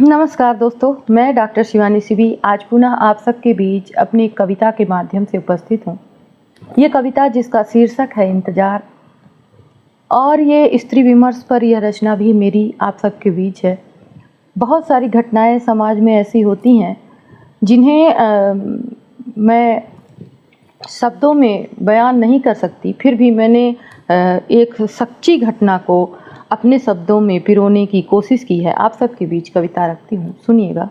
नमस्कार दोस्तों, मैं डॉक्टर शिवानी सिवी आज पुनः आप सबके बीच अपनी कविता के माध्यम से उपस्थित हूँ। ये कविता जिसका शीर्षक है इंतज़ार, और ये स्त्री विमर्श पर यह रचना भी मेरी आप सबके बीच है। बहुत सारी घटनाएं समाज में ऐसी होती हैं जिन्हें मैं शब्दों में बयान नहीं कर सकती, फिर भी मैंने एक सच्ची घटना को अपने शब्दों में पिरोने की कोशिश की है। आप सबके बीच कविता रखती हूँ, सुनिएगा।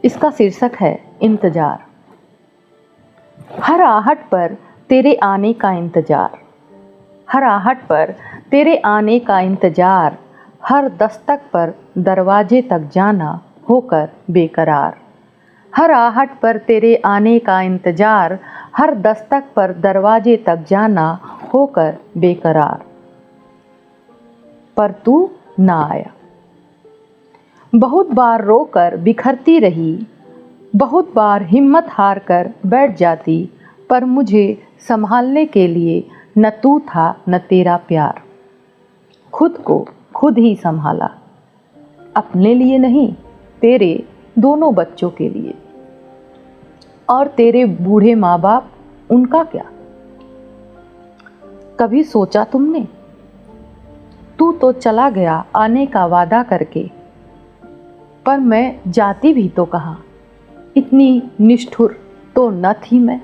इसका शीर्षक है इंतज़ार। हर आहट पर तेरे आने का इंतज़ार, हर आहट पर तेरे आने का इंतज़ार, हर दस्तक पर दरवाजे तक जाना होकर बेकरार। हर आहट पर तेरे आने का इंतज़ार, हर दस्तक पर दरवाजे तक जाना होकर बेकरार, पर तू ना आया। बहुत बार रोकर बिखरती रही, बहुत बार हिम्मत हार कर बैठ जाती, पर मुझे संभालने के लिए न तू था न तेरा प्यार। खुद को खुद ही संभाला, अपने लिए नहीं, तेरे दोनों बच्चों के लिए। और तेरे बूढ़े माँ बाप, उनका क्या? कभी सोचा तुमने? तू तो चला गया आने का वादा करके, पर मैं जाती भी तो कहाँ, इतनी निष्ठुर तो न थी मैं।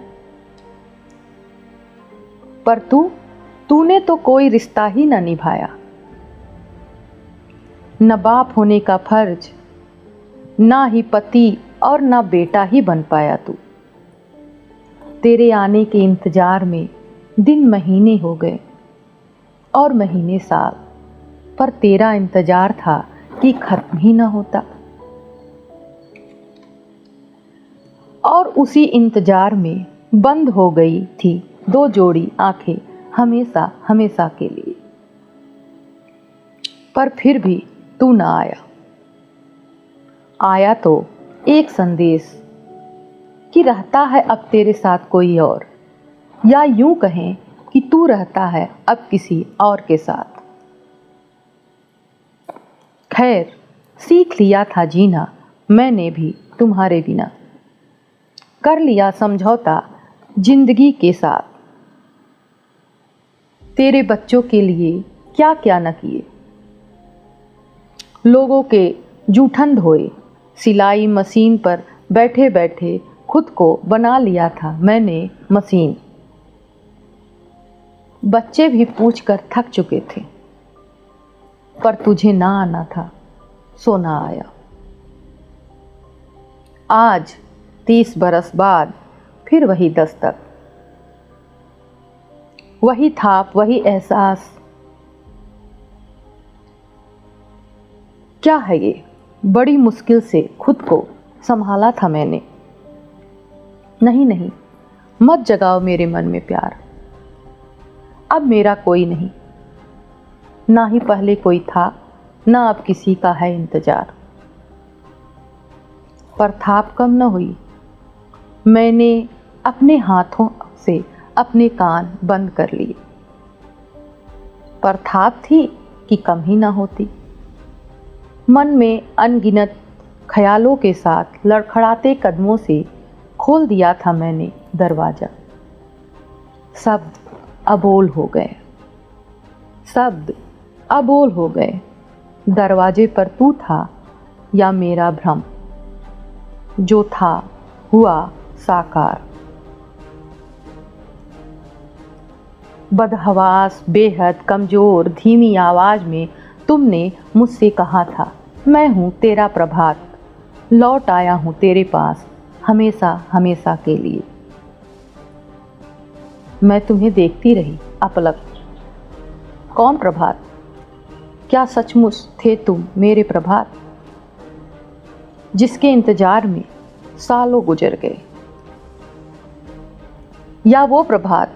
पर तूने तो कोई रिश्ता ही न निभाया, न बाप होने का फर्ज, ना ही पति और ना बेटा ही बन पाया तू। तेरे आने के इंतजार में दिन महीने हो गए और महीने साल, पर तेरा इंतजार था कि खत्म ही ना होता। और उसी इंतजार में बंद हो गई थी दो जोड़ी आंखें हमेशा हमेशा के लिए। पर फिर भी तू ना आया। आया तो एक संदेश कि रहता है अब तेरे साथ कोई और, या यूं कहें कि तू रहता है अब किसी और के साथ। खैर, सीख लिया था जीना मैंने भी तुम्हारे बिना, कर लिया समझौता जिंदगी के साथ। तेरे बच्चों के लिए क्या क्या न किए, लोगों के जूठन धोए, सिलाई मशीन पर बैठे बैठे खुद को बना लिया था मैंने मशीन। बच्चे भी पूछ कर थक चुके थे, पर तुझे ना आना था, सो ना आया। आज 30 बरस बाद फिर वही दस्तक, वही थाप, वही एहसास। क्या है ये? बड़ी मुश्किल से खुद को संभाला था मैंने। नहीं नहीं, मत जगाओ मेरे मन में प्यार, अब मेरा कोई नहीं, ना ही पहले कोई था, ना अब किसी का है इंतजार। पर थाप कम न हुई, मैंने अपने हाथों से अपने कान बंद कर लिए। पर थाप थी कि कम ही ना होती। मन में अनगिनत ख्यालों के साथ लड़खड़ाते कदमों से खोल दिया था मैंने दरवाजा। शब्द अबोल हो गए, शब्द अबोल हो गए। दरवाजे पर तू था या मेरा भ्रम, जो था हुआ साकार। बदहवास, बेहद कमजोर, धीमी आवाज में तुमने मुझसे कहा था, मैं हूँ तेरा प्रभात, लौट आया हूँ तेरे पास हमेशा हमेशा के लिए। मैं तुम्हें देखती रही अपलक। कौन प्रभात? क्या सचमुच थे तुम मेरे प्रभात, जिसके इंतजार में सालों गुजर गए? या वो प्रभात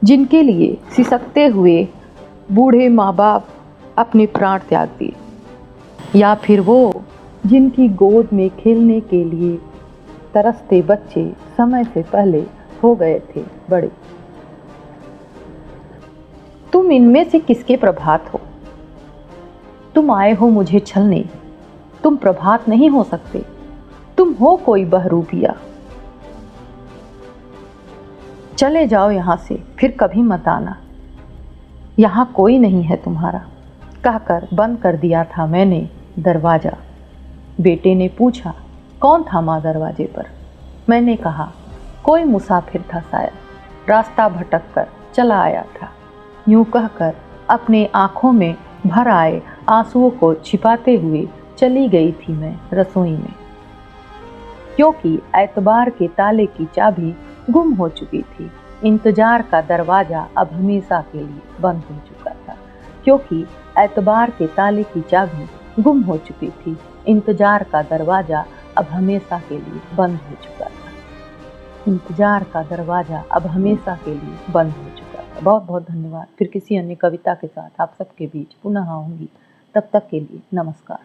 जिनके लिए सिसकते हुए बूढ़े माँ बाप अपने प्राण त्याग दिए? या फिर वो जिनकी गोद में खेलने के लिए तरसते बच्चे समय से पहले हो गए थे बड़े? तुम इनमें से किसके प्रभात हो? तुम आए हो मुझे छलने, तुम प्रभात नहीं हो सकते, तुम हो कोई बहरूपिया। चले जाओ यहाँ से, फिर कभी मत आना, यहाँ कोई नहीं है तुम्हारा, कहकर बंद कर दिया था मैंने दरवाज़ा। बेटे ने पूछा, कौन था माँ दरवाजे पर? मैंने कहा, कोई मुसाफिर था शायद, रास्ता भटक कर चला आया था। यूं कहकर अपने आँखों में भर आए आंसुओं को छिपाते हुए चली गई थी मैं रसोई में, क्योंकि एतबार के ताले की चाबी गुम हो चुकी थी। इंतजार का दरवाज़ा अब हमेशा के लिए बंद हो चुका था, क्योंकि एतबार के ताले की चाबी गुम हो चुकी थी। इंतजार का दरवाज़ा अब हमेशा के लिए बंद हो चुका था। इंतजार का दरवाज़ा अब हमेशा के लिए बंद हो चुका था। बहुत बहुत धन्यवाद। फिर किसी अन्य कविता के साथ आप सबके बीच पुनः आऊँगी। तब तक के लिए नमस्कार।